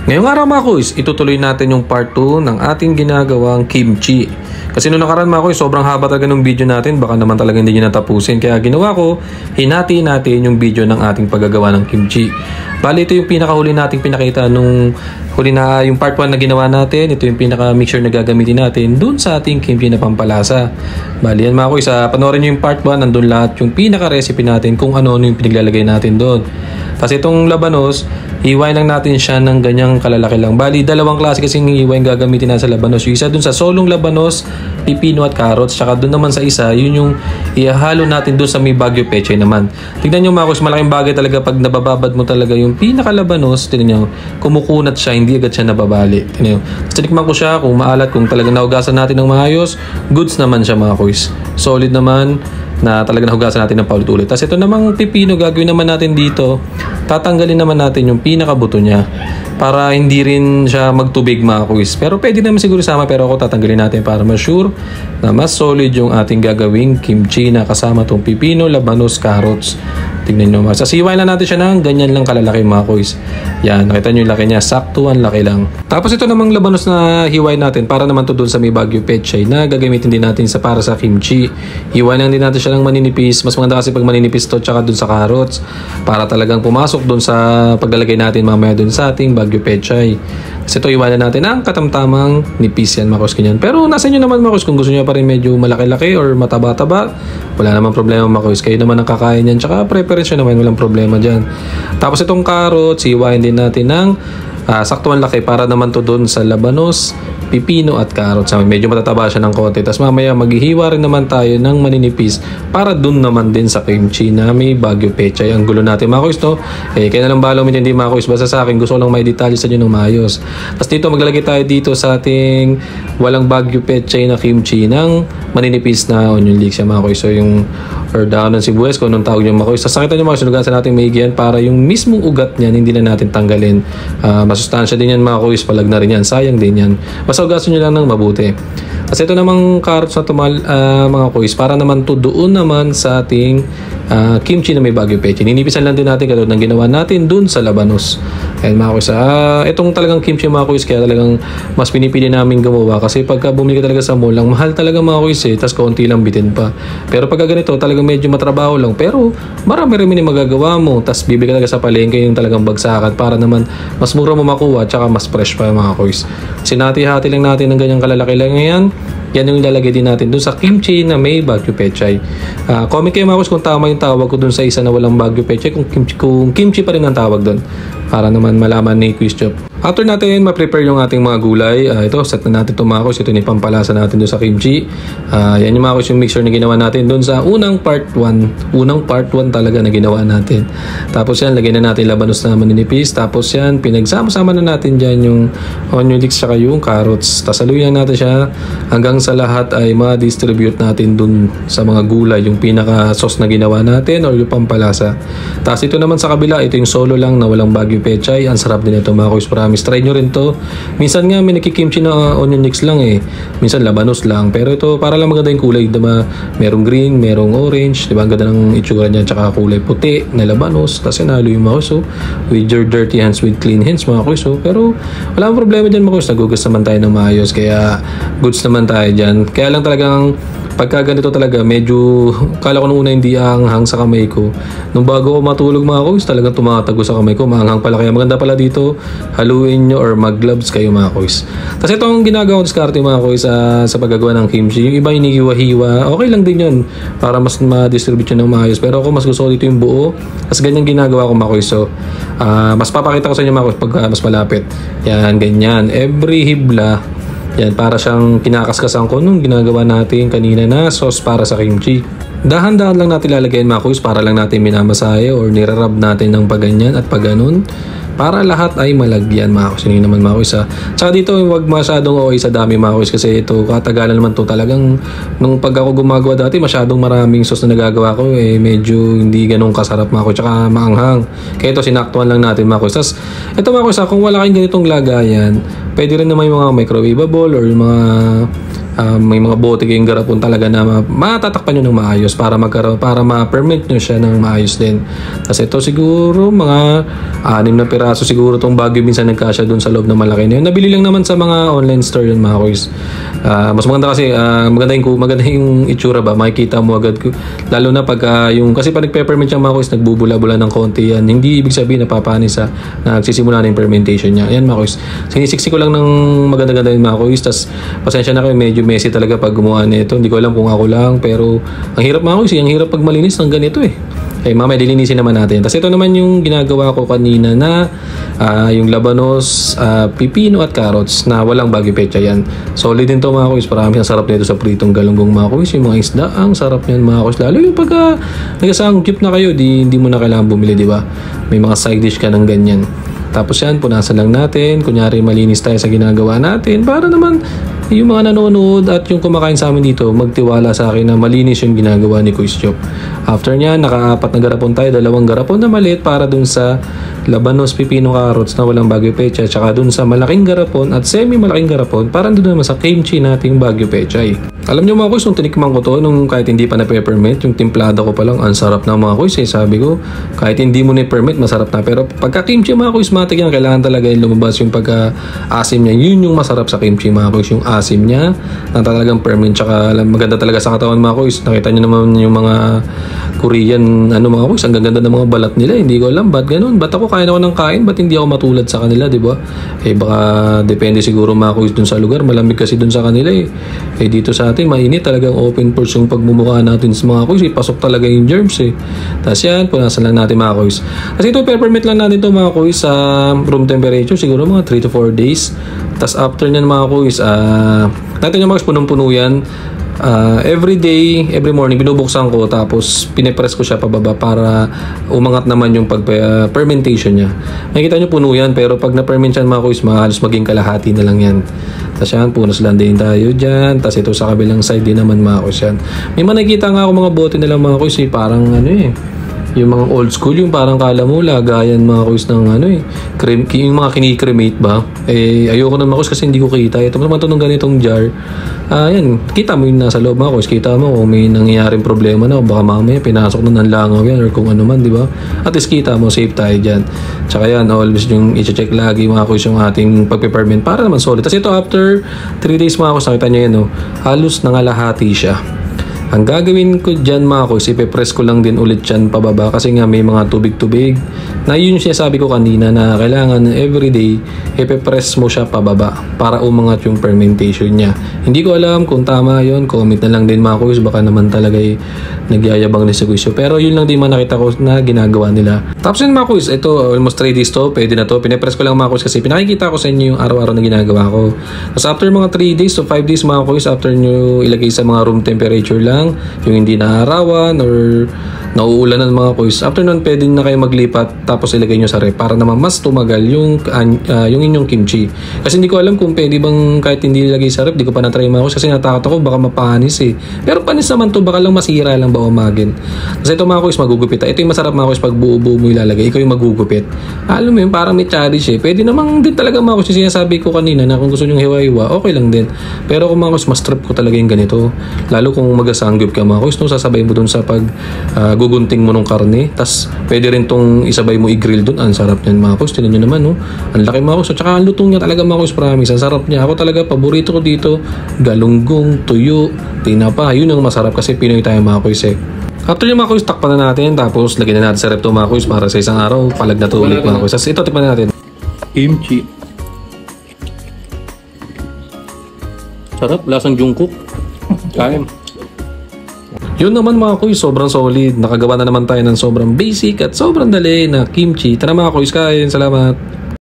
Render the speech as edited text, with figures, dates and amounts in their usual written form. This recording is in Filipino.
Ngayong araw mga kuys, itutuloy natin yung part 2 ng ating ginagawang kimchi. Kasi noong nakaraan mga kuys, sobrang haba talaga ng video natin, baka naman talaga hindi nyo natapusin. Kaya ginawa ko, hinati natin yung video ng ating paggagawa ng kimchi. Bali, ito yung pinakahuli nating pinakita nung huli na yung part 1 na ginawa natin. Ito yung pinaka-mixture na gagamitin natin dun sa ating kimchi na pampalasa. Bali yan mga kuys, panoorin nyo yung part 1, nandun lahat yung pinaka-recipe natin kung ano yung pinaglalagay natin doon. Kasi itong labanos, hiwain lang natin siya ng ganyang kalalaki lang. Bali, dalawang klase kasing hiwain gagamitin na sa labanos. Yung isa dun sa solong labanos, pipino at carrots. Tsaka dun naman sa isa, yun yung ihalo natin dun sa may Baguio Pechay naman. Tignan nyo mga kus, malaking bagay talaga pag nabababad mo talaga yung pinakalabanos. Tignan nyo, kumukunat siya, hindi agad siya nababali. Tignan nyo, tinikman ko siya kung maalat, kung talagang nahugasan natin ng maayos, goods naman siya mga kus. Solid naman na talaga nahugasan natin ng paulit-ulit. Tapos ito namang pipino, gagawin naman natin dito, tatanggalin naman natin yung pinakabuto niya para hindi rin siya magtubig mga kuis. Pero pwede naman siguro sama, pero ako tatanggalin natin para ma-sure na mas solid yung ating gagawing kimchi na kasama tong pipino, labanos, carrots. Tignan nyo mga. Sasiwain lang natin siya ng ganyan lang kalalaki mga kuis. Yan, nakita nyo yung laki niya, saktuan laki lang. Tapos ito namang labanos na hiway natin para naman to doon sa may Baguio Pechay na gagamitin din natin sa para sa kimchi. Hiway lang din natin siya ng maninipis. Mas maganda kasi pag maninipis to tsaka doon sa carrots para talagang pumasok doon sa paglalagay natin mamaya doon sa ating Baguio Pechay. Kasi ito iwanan natin ang katamtamang nipis yan mga kus kanyan. Pero nasa inyo naman mga kus kung gusto nyo pa rin medyo malaki-laki or mataba-taba, wala naman problema mga kus. Kayo naman ang kakain yan. Tsaka preference nyo naman, walang problema dyan. Tapos itong carrots, iwain din natin ng saktuan laki para naman to doon sa labanos, pipino at carrots. Medyo matataba siya ng konti. Tapos mamaya maghihiwa rin naman tayo ng maninipis para doon naman din sa kimchi na may Baguio Pechay. Ang gulo natin mga kuis to. Kaya na lang bala hindi mga kuis. Basta sa akin gusto ko lang may detalye sa inyo ng maayos. Tapos dito maglalagay tayo dito sa ating walang Baguio Pechay na kimchi ng maninipis na onion leeks mga kuis. So yung or daon ng sibuyas kung anong tawag nyo mga kuis. Tapos nakita nyo mga kuis, nugasan natin maigyan para yung mismong ugat niyan hindi na natin tanggalin. Masustansya din yan mga kuis. Palag na rin yan. Sayang din yan. Basta ugasan nyo lang ng mabuti. Kasi ito namang carrots na tumal, mga kuis, para naman to doon naman sa ating kimchi na may Baguio Pechay. Ninipisan lang din natin katulad ng ginawa natin doon sa labanos. Ayan mga kuis, itong talagang kimchi mga kuis, kaya talagang mas pinipili namin gumawa. Kasi pagka bumili ka talaga sa mall, lang mahal talaga mga kuis tas konti lang bitin pa. Pero pagka ganito, talagang medyo matrabaho lang. Pero marami rin magagawa mo. Tas bibili ka talaga sa palengke yung talagang bagsakan para naman mas mura mo makuha tsaka mas fresh pa mga kuis. Sinati-hati lang natin ng ganyang kalalaki lang ngayon. Yan yung ilalagay din natin dun sa kimchi na may Baguio Pechay. Comment kayo mga kuis kung tama yung tawag ko dun sa isa na walang Baguio Pechay, kung kimchi pa rin ang tawag dun, para naman malaman ni Quiz Chop. After natin ma-prepare yung ating mga gulay, ito set na natin ito mga kuis. Ito yung pampalasa natin dun sa kimchi. Yan yung mga kuis, yung mixture na ginawa natin dun sa unang part 1 talaga na ginawa natin. Tapos yan, lagyan na natin labanos na maninipis. Tapos yan, pinagsama-sama na natin dyan yung onion leeks saka yung carrots. Tapos saluyan natin siya hanggang sa lahat ay ma-distribute natin dun sa mga gulay yung pinaka sauce na ginawa natin or yung pampalasa. Tapos ito naman sa kabila, ito yung solo lang na walang Baguio Pechay. Ang sarap din ito mga kuis, promise. Try nyo rin to. Minsan nga may nakikimchi na onion leeks lang minsan labanos lang. Pero ito para lang maganda yung kulay, diba? Merong green, merong orange, diba? Ang ganda ng itsura niya. Tsaka kulay puti na labanos. Tapos sinalo yung mga kuis, with your dirty hands, with clean hands mga kuis. Pero wala ang problema dyan mga kuis. Nagugas naman tayo ng maayos. Kaya goods naman tayo dyan. Kaya lang talagang pagka ganito talaga, medyo kala ko nung una hindi aanghang sa kamay ko. Nung bago ko matulog mga kuis, talagang tumatago sa kamay ko. Maanghang pala. Kaya maganda pala dito, haluin nyo or mag-gloves kayo mga kuis. Kasi itong ginagawa ko diskarte mga kuis sa paggagawa ng kimchi. Yung iba hinihiwa-hiwa, okay lang din yun para mas ma-distribute yun ng maayos. Pero ako mas gusto ko dito yung buo. Kasi ganyan ginagawa ko mga kuis. So, mas papakita ko sa inyo mga kuis pag mas malapit. Yan, ganyan. Every hibla, yan, para siyang kinakaskasan ko nung ginagawa natin kanina na sauce para sa kimchi. Dahan-dahan lang natin lalagyan mga kuis para lang natin minamasahe or nirarab natin ng paganyan at paganon para lahat ay malagyan mga kuis. Yun naman mga kuis Tsaka dito huwag masyadong okay sa dami mga kuis kasi ito katagalan naman to talagang nung pag ako gumagawa dati masyadong maraming sauce na nagagawa ko medyo hindi ganun kasarap mga kuis tsaka maanghang. Kaya ito sinaktuan lang natin mga kuis. Tapos ito mga kuis kung wala kayong ganitong lagayan, pwede rin naman yung mga microwavable or yung mga may mga bote kayong garapon talaga na matatakpan nyo ng maayos para ma-permit nyo siya ng maayos din. Kasi ito siguro mga 6 na piraso siguro tong Baguio minsan nagkasya dun sa loob na malaki na yun. Nabili lang naman sa mga online store yun mga kuys. Mas maganda kasi maganda yung itsura ba, makikita mo agad lalo na pag yung kasi pag nagpe-ferment siya mga kuys, nagbubula-bula ng konti yan, hindi ibig sabihin napapanis nagsisimula na yung fermentation niya. Ayan mga kuys, sinisiksi ko lang ng maganda-ganda yung mga kuys. Tas pasensya na kayo, medyo messy talaga pag gumawa nito. Hindi ko alam kung ako lang, pero ang hirap mga kuys, ang hirap pag malinis ng ganito eh. Mamaya dilinisin naman natin. Tapos ito naman yung ginagawa ko kanina na yung labanos, pipino at carrots na walang Baguio pecha yan. Solid din to mga kuys. Parang ang sarap nito sa pritong galunggong mga kuys. Yung mga isda, ang sarap niyan mga kuys. Lalo yung pag nagsasanggip na kayo, hindi mo na kailangan bumili, di ba? May mga side dish ka ng ganyan. Tapos yan, punasan lang natin. Kunyari malinis tayo sa ginagawa natin para naman yung mga nanonood at yung kumakain sa amin dito magtiwala sa akin na malinis yung ginagawa ni Kuis Chop. After nyan, naka-4 na garapon tayo, 2 garapon na maliit para dun sa labanos, pipino, carrots na walang Baguio pecha, tsaka dun sa malaking garapon at semi-malaking garapon para dun naman sa kimchi nating Baguio pechay. Alam nyo mga kuys, nung tinikman ko to, nung kahit hindi pa na-permit, yung timplada ko pa lang, ang sarap na mga kuys. Sabi ko, kahit hindi mo na-permit, masarap na. Pero pagka kimchi mga kuys, matik yan, kailangan talaga yung lumabas yung pagka-asim niya. Yun yung masarap sa kimchi mga kuys, yung asim niya, na talagang permit. Tsaka maganda talaga sa katawan mga kuys. Nakita nyo naman yung mga Korean, mga kuys, ang gaganda ng mga balat nila. Hindi ko alam, ba't ganun? Ba't ako kain ako ng kain? Ba't hindi ako matulad sa kanila, di ba? Baka depende siguro mga kuys dun sa lugar. Malamig kasi dun sa kanila dito sa atin, mainit talagang open pores yung pagmumukha natin sa mga kuys. Pasok talaga yung germs Tapos yan, punasan lang natin mga kuys. Kasi ito, peppermint lang natin ito mga kuys sa room temperature. Siguro mga 3 to 4 days. Tapos after nyan mga kuys, natin yung mga punong-puno yan. Every day, every morning, binubuksan ko tapos pinepress ko siya pababa para umangat naman yung fermentation niya. Nakikita nyo puno yan, pero pag na-ferment yan mga kuys, halos maging kalahati na lang yan. Tapos yan, punos lang din tayo dyan. Tapos ito sa kabilang side din naman mga kuys yan. May nakikita nga ako mga bote nila mga kuys, parang yung mga old school, yung parang kala mo lagayan mga kuys ng yung mga kinikremate ba, ayoko na mga kuys kasi hindi ko kita. Ito naman ito ng ganitong jar. Yan, kita mo yung nasa loob mga kuys, kita mo kung may nangyayaring problema na, baka mamaya pinasok na ng langaw yan or kung ano man, di ba? At least kita mo, safe tayo dyan. Tsaka yan, always yung i-check lagi mga kuys yung ating pagpe-ferment para naman solid. Tapos ito after 3 days mga kuys, nakita nyo yan halos nangalahati siya. Ang gagawin ko dyan mga kuys, ipe-press ko lang din ulit dyan pababa kasi nga may mga tubig-tubig na yun yung sinasabi ko kanina na kailangan everyday ipe-press mo siya pababa para umangat yung fermentation niya. Hindi ko alam kung tama yun, comment na lang din mga kuys, baka naman talaga nagyayabang ni si Kuis. Pero yun lang din man nakita ko na ginagawa nila. Tapos yun mga kuys, ito almost 3 days to, pwede na to. Pine-press ko lang mga kuys kasi pinakikita ko sa inyo yung araw-araw na ginagawa ko. Tapos after mga 3 days to 5 days mga kuys, after nyo ilagay sa mga room temperature lang, yung hindi naarawan or nauulanan mga kuys, after nun pwede na kayo maglipat tapos ilagay nyo sa rep para naman mas tumagal yung inyong kimchi. Kasi hindi ko alam kung pwede bang kahit hindi ilagay sa rep, di ko pa na-try mga kuys kasi natakot ako baka mapanis pero panis naman to, baka lang masira lang ba umagin. Kasi ito mga kuys, magugupit. Ito yung masarap mga kuys, pag buo-buo mo ilalagay, ikaw yung magugupit. Alam mo yun, parang may cherish pwede namang din talaga mga kuys, sinasabi ko kanina na kung gusto nyo hiwa-hiwa, okay lang din. Pero kung mga kuys, mas trip ko talaga yung ganito, lalo kung magasanggip ka mga kuys, sasabay mo dun sa pag gugunting mo ng karne, tas pwede rin tong isabay mo i-grill dun. Ang sarap niyan mga kuys, tinan nyo naman ang laki mga kuys, at saka ang lutong niya talaga mga kuys, promise, ang sarap niya. Ako talaga, paborito ko dito, galunggong, tuyo, tinapa, yun ang masarap kasi Pinoy tayo mga kuys After yung mga kuys, takpan na natin, tapos lagyan na natin sa rep to mga kuys para sa isang araw, palag na to ulit mga kuys. Tapos ito, tikman na natin. Kimchi. Sarap, lasang Jungkook. Kain. Yun naman mga kuys, sobrang solid. Nakagawa na naman tayo ng sobrang basic at sobrang dali na kimchi. Tara mga kuys, kain. Salamat.